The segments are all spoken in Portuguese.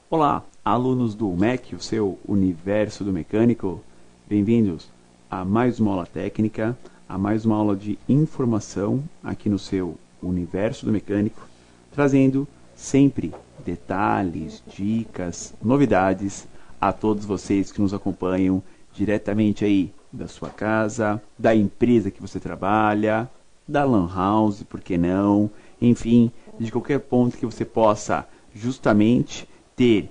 Olá, alunos do MEC, o seu universo do mecânico. Bem-vindos a mais uma aula técnica, a mais uma aula de informação aqui no seu universo do mecânico, trazendo sempre detalhes, dicas, novidades a todos vocês que nos acompanham diretamente aí da sua casa, da empresa que você trabalha, da Lan House, por que não? Enfim, de qualquer ponto que você possa justamente ter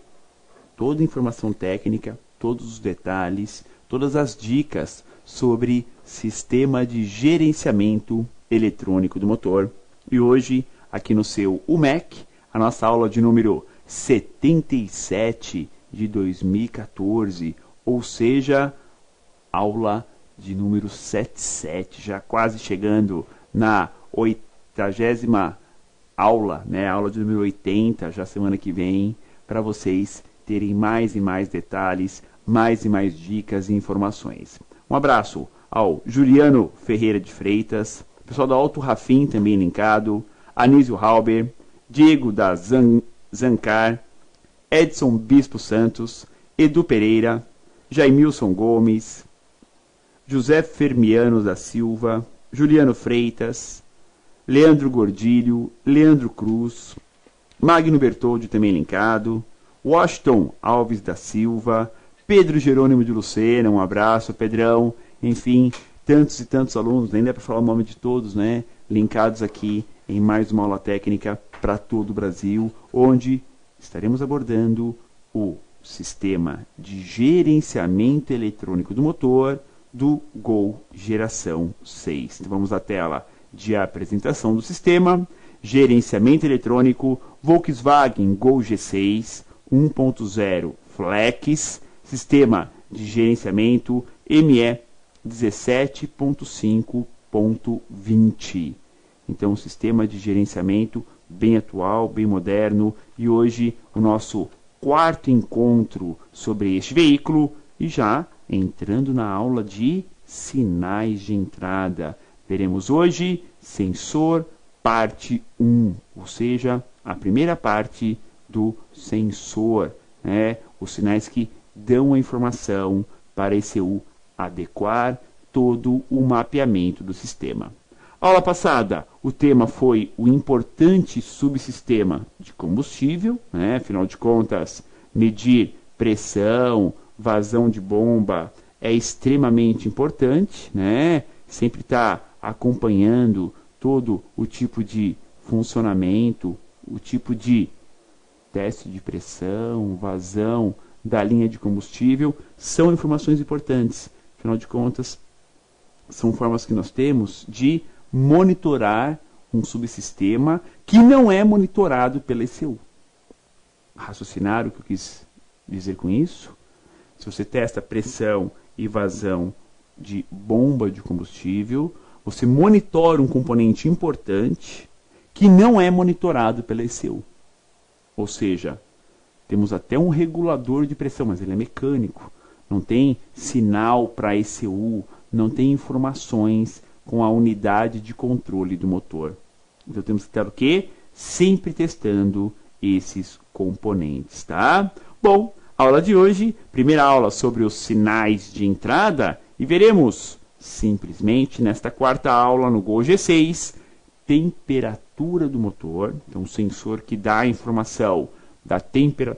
toda a informação técnica, todos os detalhes, todas as dicas sobre sistema de gerenciamento eletrônico do motor. E hoje, aqui no seu UMEC, a nossa aula de número 77 de 2014, ou seja, aula de número 77, já quase chegando na 80ª aula, né? Aula de número 80, já semana que vem, para vocês terem mais e mais detalhes, mais e mais dicas e informações. Um abraço ao Juliano Ferreira de Freitas, pessoal da Auto Rafim também linkado, Anísio Halber, Diego da Zancar, Edson Bispo Santos, Edu Pereira, Jaimilson Gomes, José Fermiano da Silva, Juliano Freitas, Leandro Gordilho, Leandro Cruz, Magno Bertoldi também linkado, Washington Alves da Silva, Pedro Jerônimo de Lucena, um abraço, Pedrão, enfim, tantos e tantos alunos, nem dá para falar o nome de todos, né? Linkados aqui em mais uma aula técnica para todo o Brasil, onde estaremos abordando o sistema de gerenciamento eletrônico do motor do Gol Geração 6. Então vamos à tela de apresentação do sistema, gerenciamento eletrônico, Volkswagen Gol G6, 1.0 Flex, sistema de gerenciamento ME 17.5.20. Então, um sistema de gerenciamento bem atual, bem moderno, e hoje o nosso quarto encontro sobre este veículo, e já entrando na aula de sinais de entrada. Veremos hoje sensor parte 1, ou seja, a primeira parte do sensor, né? Os sinais que dão a informação para a ECU adequar todo o mapeamento do sistema. Aula passada, o tema foi o importante subsistema de combustível, né? Afinal de contas, medir pressão, vazão de bomba é extremamente importante, né? Sempre está acompanhando todo o tipo de funcionamento, o tipo de teste de pressão, vazão da linha de combustível, são informações importantes. Afinal de contas, são formas que nós temos de monitorar um subsistema que não é monitorado pela ECU. Raciocinar o que eu quis dizer com isso? Se você testa pressão e vazão de bomba de combustível, você monitora um componente importante que não é monitorado pela ECU. Ou seja, temos até um regulador de pressão, mas ele é mecânico. Não tem sinal para a ECU, não tem informações com a unidade de controle do motor. Então temos que estar o quê? Sempre testando esses componentes, tá? Bom, aula de hoje, primeira aula sobre os sinais de entrada, e veremos simplesmente nesta quarta aula no Gol G6, temperatura do motor, então um sensor que dá a informação da temperatura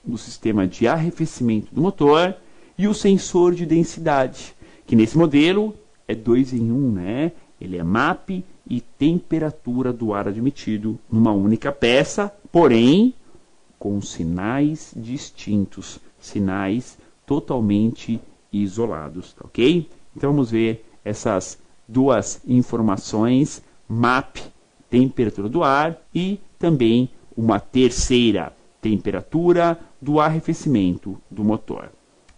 do sistema de arrefecimento do motor, e o sensor de densidade, que nesse modelo é 2 em 1, né? Ele é MAP e temperatura do ar admitido numa única peça, porém com sinais distintos, sinais totalmente isolados, tá ok? Então vamos ver essas duas informações, MAP, temperatura do ar, e também uma terceira, temperatura do arrefecimento do motor.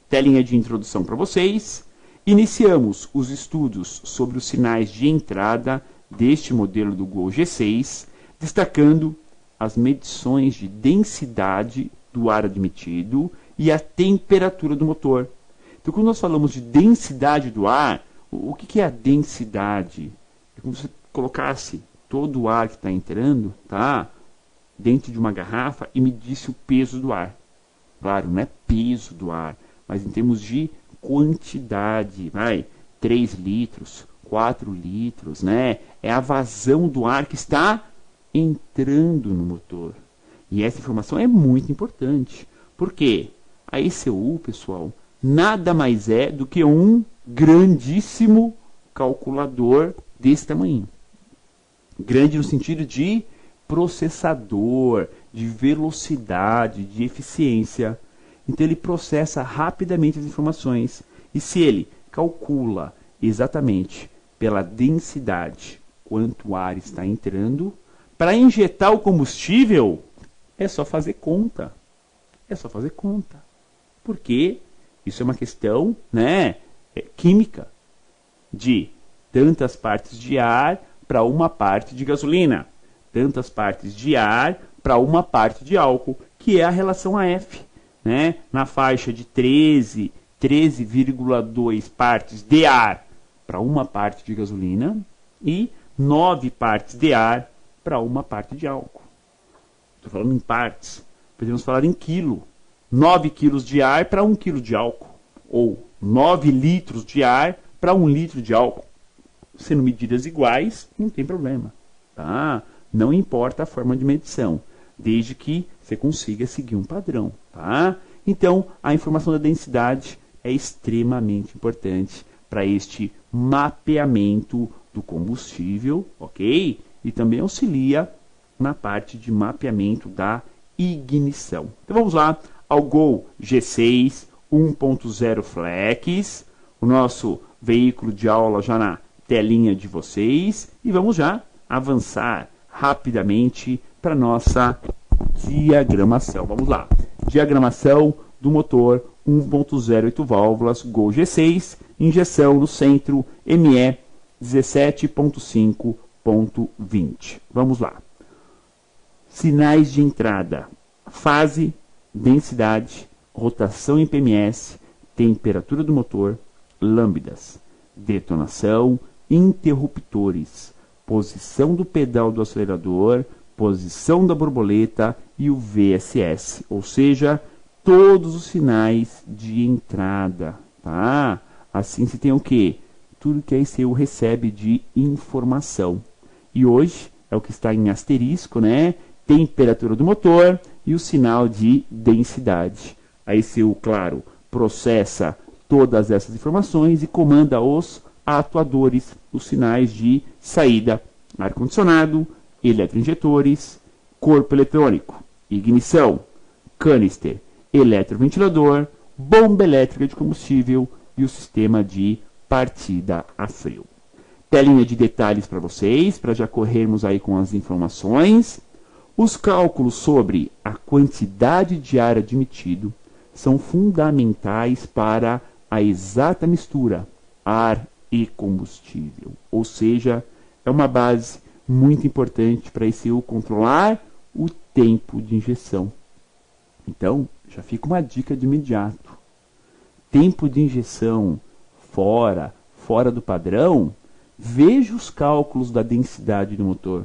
Telinha de introdução para vocês. Iniciamos os estudos sobre os sinais de entrada deste modelo do Gol G6, destacando as medições de densidade do ar admitido e a temperatura do motor. Então, quando nós falamos de densidade do ar, o que é a densidade? É como se você colocasse todo o ar que está entrando, tá? dentro de uma garrafa e medisse o peso do ar. Claro, não é peso do ar, mas em termos de quantidade, 3 litros, 4 litros, né? É a vazão do ar que está entrando no motor. E essa informação é muito importante. Por quê? A ECU, pessoal, nada mais é do que um grandíssimo calculador desse tamanho. Grande no sentido de processador, de velocidade, de eficiência. Então ele processa rapidamente as informações. E se ele calcula exatamente pela densidade quanto ar está entrando, para injetar o combustível é só fazer conta. É só fazer conta. Porque isso é uma questão, né, química, de tantas partes de ar para uma parte de gasolina, tantas partes de ar para uma parte de álcool, que é a relação AF, né? Na faixa de 13,2 partes de ar para uma parte de gasolina e 9 partes de ar para uma parte de álcool. Estou falando em partes, podemos falar em quilo. 9 quilos de ar para 1 quilo de álcool, ou 9 litros de ar para 1 litro de álcool. Sendo medidas iguais, não tem problema. Tá? Não importa a forma de medição, desde que você consiga seguir um padrão. Tá? Então, a informação da densidade é extremamente importante para este mapeamento do combustível, ok? E também auxilia na parte de mapeamento da ignição. Então vamos lá ao Gol G6 1.0 Flex, o nosso veículo de aula já na telinha de vocês, e vamos já avançar rapidamente para nossa diagramação. Vamos lá. Diagramação do motor 1.0 8 válvulas Gol G6, injeção no centro ME 17.5.20. Vamos lá. Sinais de entrada: fase, densidade, rotação em PMS, temperatura do motor, lambdas, detonação, interruptores, posição do pedal do acelerador, posição da borboleta e o VSS, ou seja, todos os sinais de entrada, tá? Assim se tem o quê? Tudo que a ECU recebe de informação. E hoje é o que está em asterisco, né? Temperatura do motor e o sinal de densidade. A ECU, claro, processa todas essas informações e comanda os atuadores, os sinais de saída: ar-condicionado, eletroinjetores, corpo eletrônico, ignição, canister, eletroventilador, bomba elétrica de combustível e o sistema de partida a frio. Telinha de detalhes para vocês, para já corrermos aí com as informações. Os cálculos sobre a quantidade de ar admitido são fundamentais para a exata mistura ar e combustível. Ou seja, é uma base muito importante para a ECU controlar o tempo de injeção. Então, já fica uma dica de imediato. Tempo de injeção fora do padrão, veja os cálculos da densidade do motor,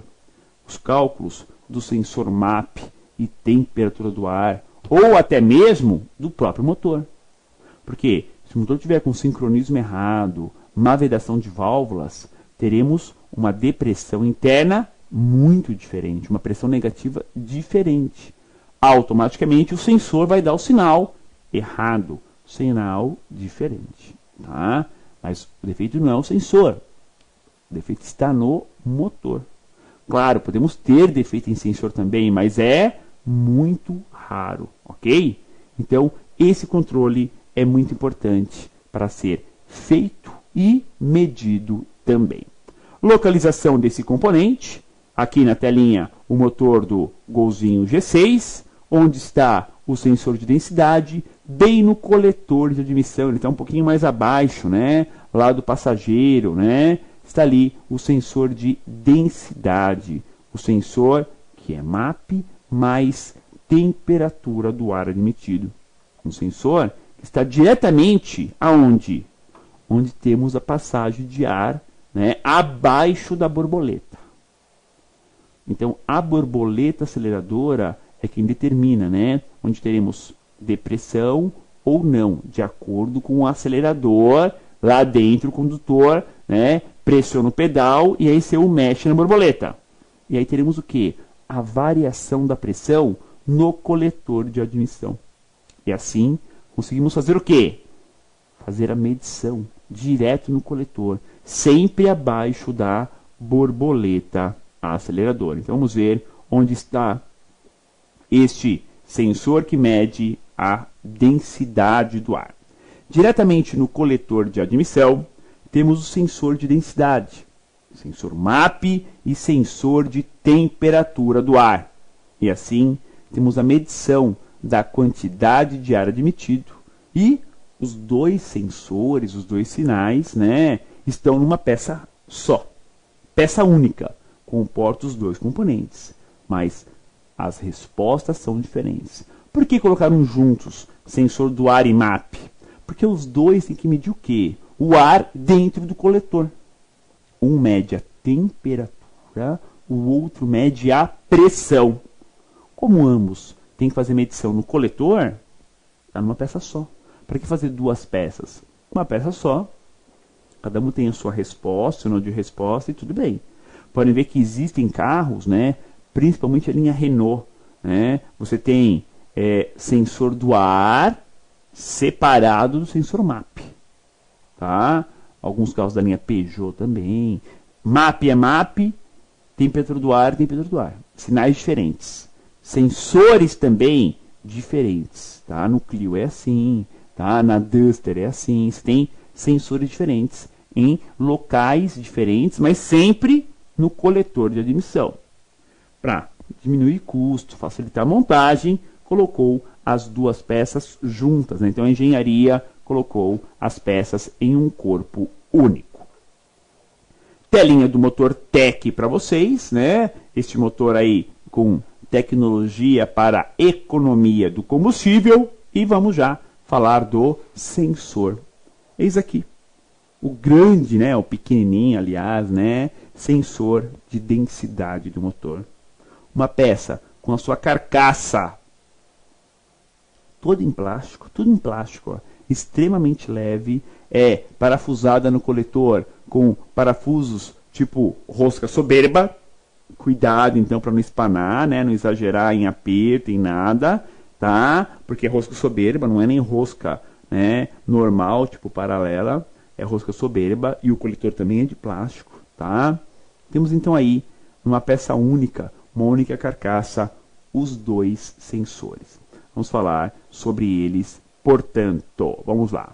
os cálculos do sensor MAP e temperatura do ar, ou até mesmo do próprio motor. Porque se o motor tiver com sincronismo errado, má vedação de válvulas, teremos uma depressão interna muito diferente, uma pressão negativa diferente. Automaticamente o sensor vai dar o sinal errado, sinal diferente. Tá? Mas o defeito não é o sensor, o defeito está no motor. Claro, podemos ter defeito em sensor também, mas é muito raro, ok? Então, esse controle é muito importante para ser feito e medido também. Localização desse componente, aqui na telinha o motor do Golzinho G6, onde está o sensor de densidade, bem no coletor de admissão, ele está um pouquinho mais abaixo, né? Lá do passageiro, né? Está ali o sensor de densidade, o sensor que é MAP mais temperatura do ar admitido. Um sensor que está diretamente aonde? Onde temos a passagem de ar, né, abaixo da borboleta. Então, a borboleta aceleradora é quem determina, né? Onde teremos depressão ou não, de acordo com o acelerador, lá dentro o condutor, né? Pressiona o pedal e aí você o mexe na borboleta. E aí teremos o quê? A variação da pressão no coletor de admissão. E assim, conseguimos fazer o quê? Fazer a medição direto no coletor, sempre abaixo da borboleta aceleradora. Então vamos ver onde está este sensor que mede a densidade do ar. Diretamente no coletor de admissão, temos o sensor de densidade, sensor MAP e sensor de temperatura do ar. E assim, temos a medição da quantidade de ar admitido e os dois sensores, os dois sinais, né, estão numa peça só, peça única, comporta os dois componentes, mas as respostas são diferentes. Por que colocaram juntos sensor do ar e MAP? Porque os dois têm que medir o quê? O ar dentro do coletor. Um mede a temperatura, o outro mede a pressão. Como ambos têm que fazer medição no coletor, está numa peça só. Para que fazer duas peças? Uma peça só, cada um tem a sua resposta, o nó de resposta e tudo bem. Podem ver que existem carros, né, principalmente a linha Renault, né, você tem sensor do ar separado do sensor MAP. Tá? Alguns carros da linha Peugeot também. MAP é MAP, temperatura do ar, temperatura do ar. Sinais diferentes. Sensores também diferentes. Tá? No Clio é assim, tá? Na Duster é assim. Você tem sensores diferentes em locais diferentes, mas sempre no coletor de admissão. Para diminuir custo, facilitar a montagem, colocou as duas peças juntas, né? Então a engenharia colocou as peças em um corpo único. Telinha do motor TEC para vocês, né? Este motor aí com tecnologia para economia do combustível. E vamos já falar do sensor. Eis aqui o grande, né? O pequenininho, aliás, né? Sensor de densidade do motor. Uma peça com a sua carcaça toda em plástico, tudo em plástico, ó, extremamente leve, é parafusada no coletor com parafusos tipo rosca soberba. Cuidado então para não espanar, né, não exagerar em aperto, em nada, tá? Porque rosca soberba não é nem rosca, né, normal, tipo paralela, é rosca soberba e o coletor também é de plástico, tá? Temos então aí uma peça única, uma única carcaça, os dois sensores. Vamos falar sobre eles, portanto, vamos lá.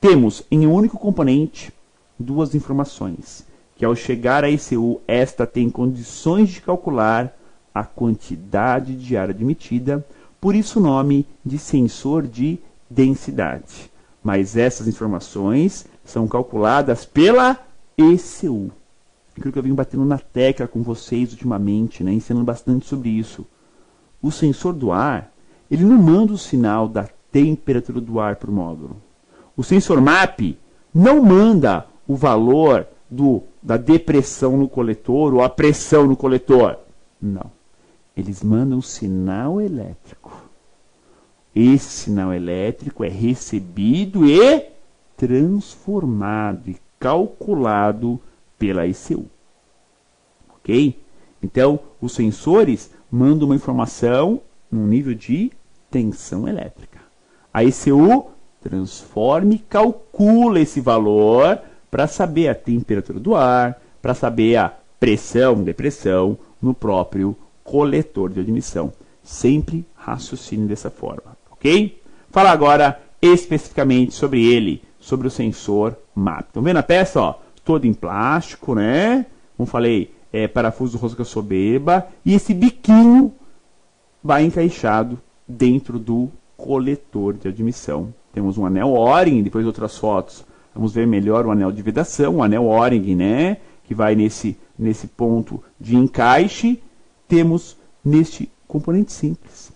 Temos em um único componente duas informações, que ao chegar à ECU, esta tem condições de calcular a quantidade de ar admitida, por isso o nome de sensor de densidade. Mas essas informações são calculadas pela ECU. Aquilo que eu venho batendo na tecla com vocês ultimamente, né, ensinando bastante sobre isso. O sensor do ar, ele não manda o sinal da temperatura do ar para o módulo. O sensor MAP não manda o valor da depressão no coletor ou a pressão no coletor. Não. Eles mandam sinal elétrico. Esse sinal elétrico é recebido e transformado e calculado pela ECU. Ok? Então, os sensores mandam uma informação no nível de tensão elétrica. A ECU transforma e calcula esse valor para saber a temperatura do ar, para saber a pressão, depressão no próprio coletor de admissão. Sempre raciocine dessa forma, ok? Falar agora especificamente sobre ele, sobre o sensor MAP. Estão vendo a peça? Ó, toda em plástico, né? Como falei, parafuso rosca soberba, e esse biquinho vai encaixado dentro do coletor de admissão. Temos um anel O-ring, depois outras fotos. Vamos ver melhor o anel de vedação, o anel O-ring, né? Que vai nesse ponto de encaixe. Temos neste componente simples.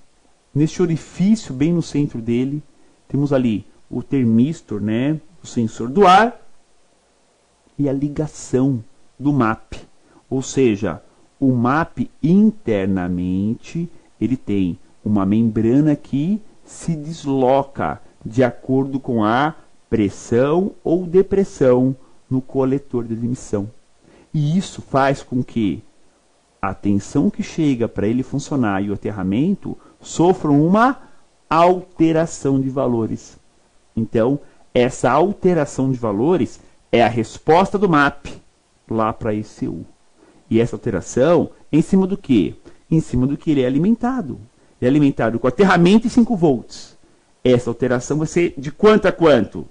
Neste orifício, bem no centro dele, temos ali o termistor, né? O sensor do ar e a ligação do MAP. Ou seja, o MAP internamente, ele tem uma membrana que se desloca de acordo com a pressão ou depressão no coletor de admissão. E isso faz com que a tensão que chega para ele funcionar e o aterramento sofram uma alteração de valores. Então, essa alteração de valores é a resposta do MAP lá para a ECU. E essa alteração é em cima do quê? Em cima do que ele é alimentado. Ele é alimentado com aterramento e 5 volts. Essa alteração vai ser de quanto a quanto?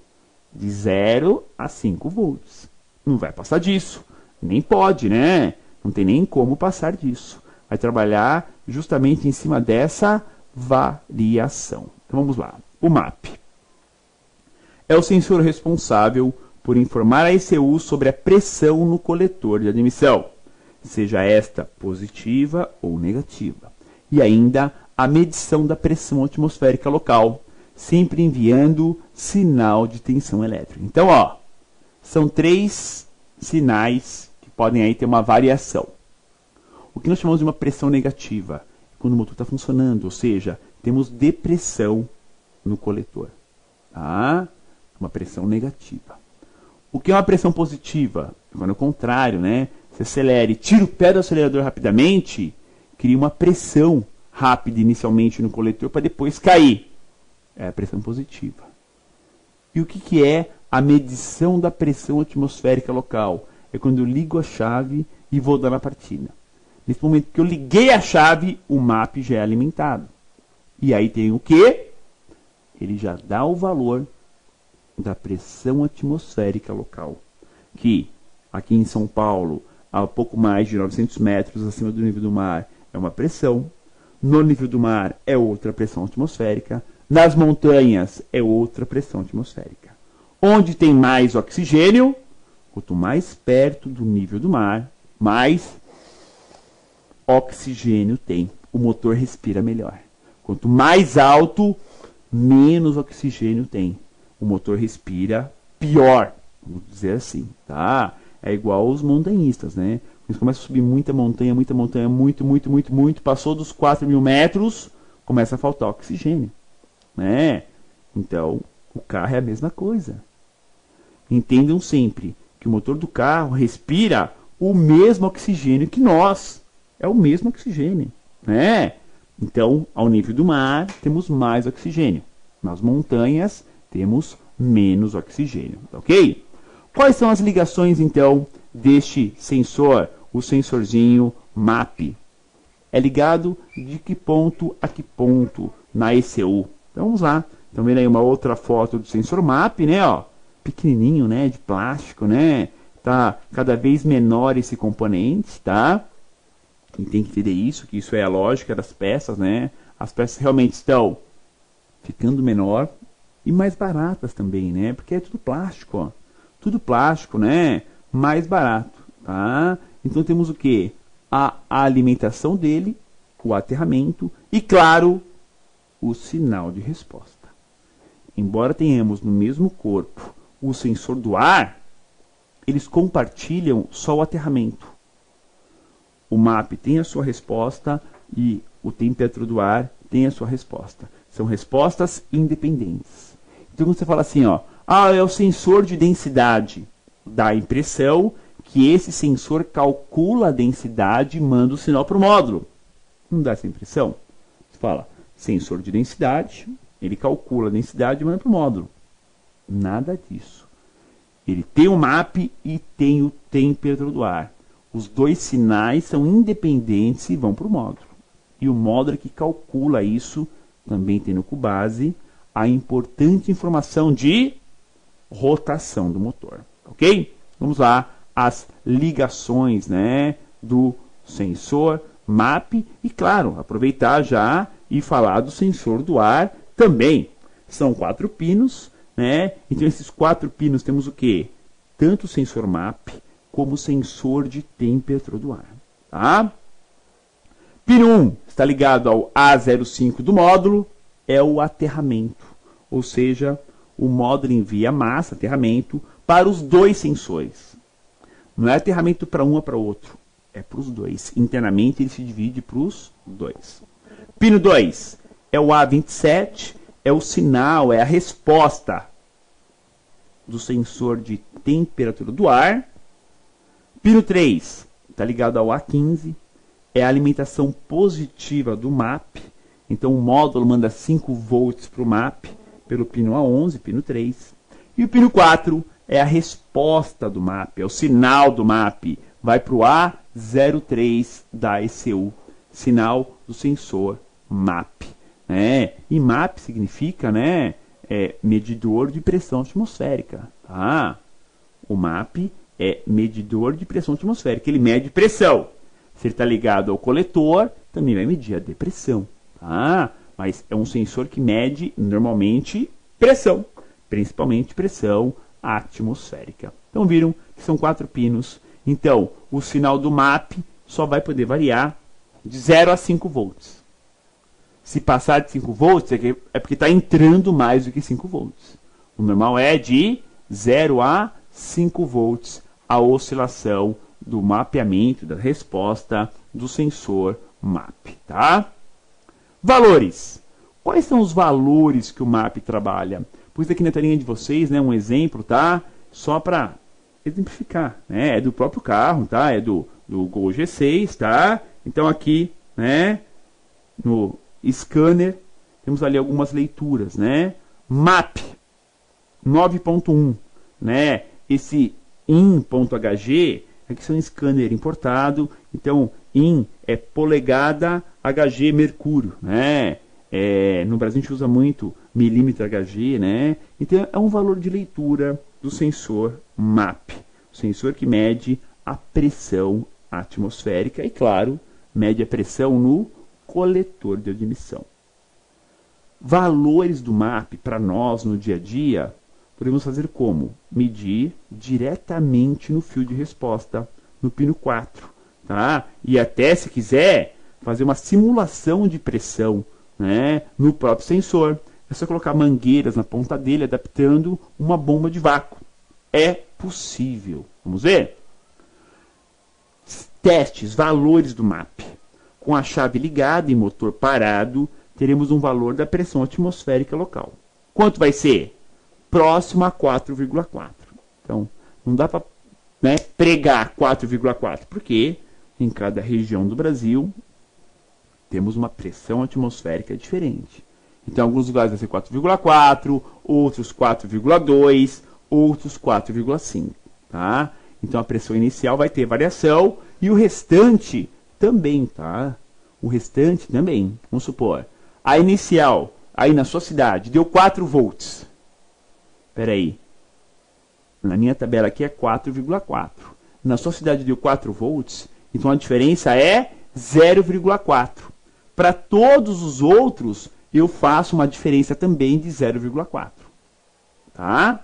De 0 a 5 volts. Não vai passar disso. Nem pode, né? Não tem nem como passar disso. Vai trabalhar justamente em cima dessa variação. Então vamos lá. O MAP é o sensor responsável por informar a ECU sobre a pressão no coletor de admissão, seja esta positiva ou negativa. E ainda a medição da pressão atmosférica local, sempre enviando sinal de tensão elétrica. Então, ó, são 3 sinais que podem aí ter uma variação. O que nós chamamos de uma pressão negativa, quando o motor está funcionando, ou seja, temos depressão no coletor. Tá? Uma pressão negativa. O que é uma pressão positiva? Quando é o contrário, né? Você acelera e tira o pé do acelerador rapidamente, cria uma pressão rápida inicialmente no coletor para depois cair. É a pressão positiva. E o que é a medição da pressão atmosférica local? É quando eu ligo a chave e vou dar na partida. Nesse momento que eu liguei a chave, o MAP já é alimentado. E aí tem o quê? Ele já dá o valor da pressão atmosférica local, que aqui em São Paulo, a pouco mais de 900 metros acima do nível do mar, é uma pressão. No nível do mar é outra pressão atmosférica. Nas montanhas é outra pressão atmosférica. Onde tem mais oxigênio, quanto mais perto do nível do mar, mais oxigênio tem. O motor respira melhor. Quanto mais alto, menos oxigênio tem. O motor respira pior, vamos dizer assim, tá? É igual os montanhistas, né? Eles começam a subir muita montanha, muito, passou dos 4.000 metros, começa a faltar oxigênio, né? Então, o carro é a mesma coisa. Entendam sempre que o motor do carro respira o mesmo oxigênio que nós. É o mesmo oxigênio, né? Então, ao nível do mar, temos mais oxigênio. Nas montanhas, temos menos oxigênio, ok? Quais são as ligações, então, deste sensor, o sensorzinho MAP? É ligado de que ponto a que ponto na ECU? Então, vamos lá. Estão vendo aí uma outra foto do sensor MAP, né? Ó, pequenininho, né? De plástico, né? Tá cada vez menor esse componente, tá? E tem que entender isso, que isso é a lógica das peças, né? As peças realmente estão ficando menor e mais baratas também, né? Porque é tudo plástico, ó. Tudo plástico, né? Mais barato, tá? Então temos o quê? A alimentação dele, o aterramento e, claro, o sinal de resposta. Embora tenhamos no mesmo corpo o sensor do ar, eles compartilham só o aterramento. O MAP tem a sua resposta e o temperatura do ar tem a sua resposta. São respostas independentes. Então, quando você fala assim, ó, é o sensor de densidade, dá a impressão que esse sensor calcula a densidade e manda o sinal para o módulo. Não dá essa impressão? Você fala, sensor de densidade, ele calcula a densidade e manda para o módulo. Nada disso. Ele tem o MAP e tem o temperatura do ar. Os dois sinais são independentes e vão para o módulo. E o módulo que calcula isso também tem no Cubase a importante informação de rotação do motor. Ok? Vamos lá, as ligações, né, do sensor MAP e, claro, aproveitar já e falar do sensor do ar também. São 4 pinos, né? Então, esses 4 pinos temos o quê? Tanto o sensor MAP como o sensor de temperatura do ar. Tá? Pino 1 está ligado ao A05 do módulo, é o aterramento. Ou seja, o módulo envia massa, aterramento, para os dois sensores. Não é aterramento para um ou para outro. É para os dois. Internamente ele se divide para os dois. Pino 2 é o A27, é o sinal, é a resposta do sensor de temperatura do ar. Pino 3 está ligado ao A15, é a alimentação positiva do MAP. Então o módulo manda 5 volts para o MAP pelo pino A11, pino 3. E o pino 4 é a resposta do MAP, é o sinal do MAP. Vai para o A03 da ECU, sinal do sensor MAP. Né? E MAP significa, né, medidor de pressão atmosférica. Tá? O MAP é medidor de pressão atmosférica, ele mede pressão. Se ele está ligado ao coletor, também vai medir a depressão. Tá? Mas é um sensor que mede normalmente pressão, principalmente pressão atmosférica. Então viram que são 4 pinos. Então o sinal do MAP só vai poder variar de 0 a 5 volts. Se passar de 5 volts é porque está entrando mais do que 5 volts. O normal é de 0 a 5 volts a oscilação do mapeamento, da resposta do sensor MAP. Tá? Valores. Quais são os valores que o MAP trabalha? Pus aqui na telinha de vocês, né, um exemplo, tá? Só para exemplificar, né? É do próprio carro, tá? É do Gol G6, tá? Então aqui, né, no scanner, temos ali algumas leituras, né? MAP 9.1, né? Esse in.hg aqui são um scanner importado, então in é polegada, HG mercúrio, né? No Brasil a gente usa muito milímetro HG, né? Então é um valor de leitura do sensor MAP, o sensor que mede a pressão atmosférica e, claro, mede a pressão no coletor de admissão. Valores do MAP para nós no dia a dia, podemos fazer como? Medir diretamente no fio de resposta, no pino 4, tá? E até, se quiser, fazer uma simulação de pressão, né, no próprio sensor. É só colocar mangueiras na ponta dele, adaptando uma bomba de vácuo. É possível. Vamos ver? Testes, valores do MAP. Com a chave ligada e motor parado, teremos um valor da pressão atmosférica local. Quanto vai ser? Próximo a 4,4. Então, não dá para, né, pregar 4,4, porque em cada região do Brasil temos uma pressão atmosférica diferente. Então, alguns lugares vai ser 4,4, outros 4,2, outros 4,5. Tá? Então, a pressão inicial vai ter variação e o restante também. Tá? O restante também. Vamos supor, a inicial, aí na sua cidade, deu 4 volts. Espera aí. Na minha tabela aqui é 4,4. Na sua cidade deu 4 volts, então a diferença é 0,4. Para todos os outros, eu faço uma diferença também de 0,4. Tá?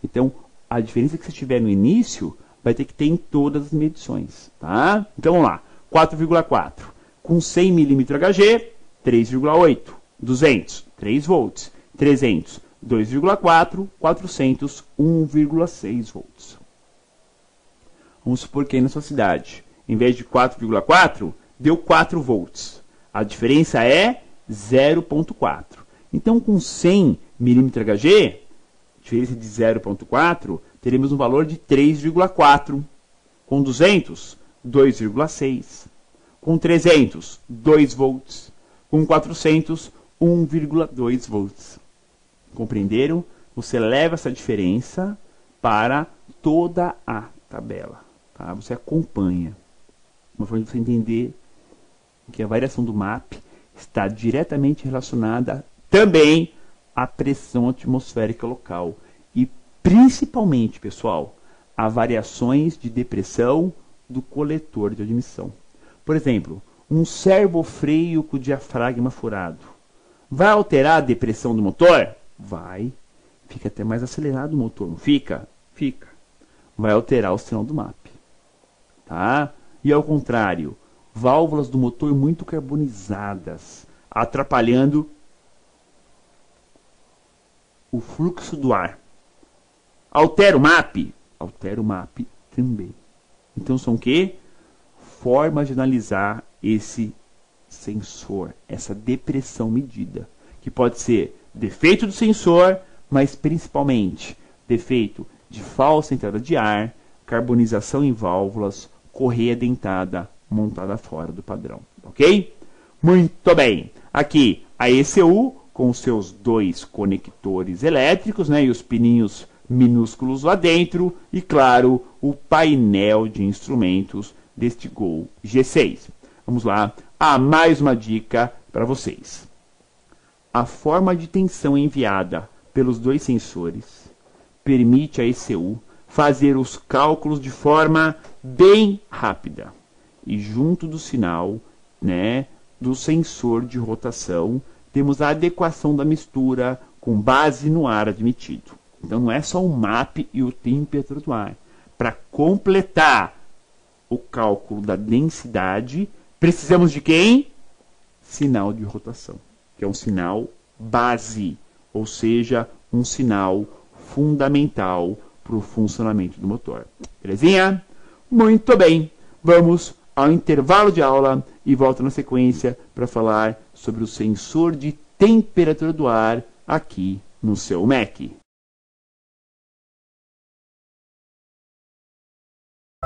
Então, a diferença que você tiver no início, vai ter que ter em todas as medições. Tá? Então, vamos lá. 4,4. Com 100 mm Hg, 3,8. 200, 3 volts. 300, 2,4. 400, 1,6 volts. Vamos supor que aí na sua cidade, em vez de 4,4, deu 4 volts. A diferença é 0,4. Então, com 100 mm Hg, diferença de 0,4, teremos um valor de 3,4. Com 200, 2,6. Com 300, 2 volts. Com 400, 1,2 volts. Compreenderam? Você leva essa diferença para toda a tabela. Tá? Você acompanha. Uma forma de você entender que a variação do MAP está diretamente relacionada também à pressão atmosférica local. E principalmente, pessoal, a variações de depressão do coletor de admissão. Por exemplo, um servofreio com o diafragma furado. Vai alterar a depressão do motor? Vai. Fica até mais acelerado o motor, não fica? Fica. Vai alterar o sinal do MAP. Tá? E ao contrário, válvulas do motor muito carbonizadas, atrapalhando o fluxo do ar. Altera o MAP? Altera o MAP também. Então são o quê? formas de analisar esse sensor, essa depressão medida, que pode ser defeito do sensor, mas principalmente defeito de falsa entrada de ar, carbonização em válvulas, correia dentada montada fora do padrão, ok? Muito bem, aqui a ECU com seus 2 conectores elétricos, né, e os pininhos minúsculos lá dentro, e claro, o painel de instrumentos deste Gol G6. Vamos lá, mais uma dica para vocês. A forma de tensão enviada pelos 2 sensores permite à ECU fazer os cálculos de forma bem rápida. E junto do sinal, né, do sensor de rotação, temos a adequação da mistura com base no ar admitido. Então não é só o MAP e o temperatura do ar. Para completar o cálculo da densidade, precisamos de quem? Sinal de rotação, que é um sinal base, ou seja, um sinal fundamental para o funcionamento do motor. Belezinha? Muito bem, vamos ao intervalo de aula e volto na sequência para falar sobre o sensor de temperatura do ar aqui no seu Mac.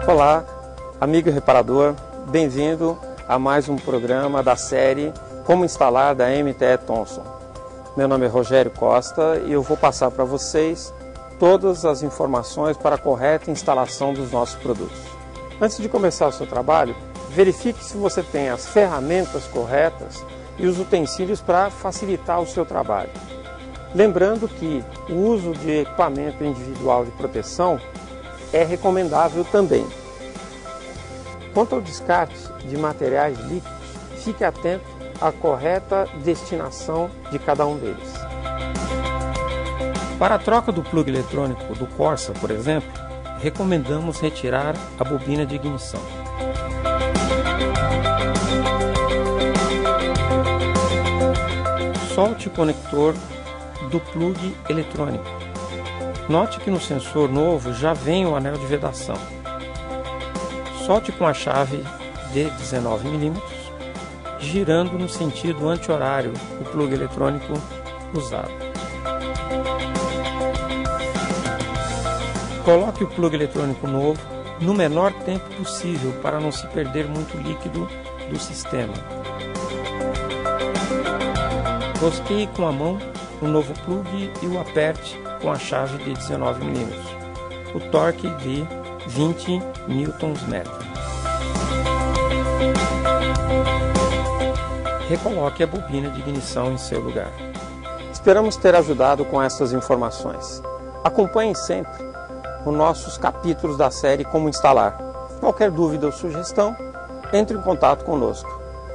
Olá, amigo reparador, bem-vindo a mais um programa da série Como Instalar da MTE Thomson. Meu nome é Rogério Costa e eu vou passar para vocês todas as informações para a correta instalação dos nossos produtos. Antes de começar o seu trabalho, verifique se você tem as ferramentas corretas e os utensílios para facilitar o seu trabalho. Lembrando que o uso de equipamento individual de proteção é recomendável também. Quanto ao descarte de materiais líquidos, fique atento à correta destinação de cada um deles. Para a troca do plug eletrônico do Corsa, por exemplo, recomendamos retirar a bobina de ignição. Solte o conector do plug eletrônico. Note que no sensor novo já vem o anel de vedação. Solte com a chave de 19 mm, girando no sentido anti-horário o plug eletrônico usado. Coloque o plug eletrônico novo no menor tempo possível para não se perder muito líquido do sistema. Rosqueie com a mão o novo plug e o aperte com a chave de 19 mm. O torque de 20 Nm. Recoloque a bobina de ignição em seu lugar. Esperamos ter ajudado com essas informações. Acompanhe sempre os nossos capítulos da série Como Instalar. Qualquer dúvida ou sugestão, entre em contato conosco.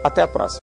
Até a próxima.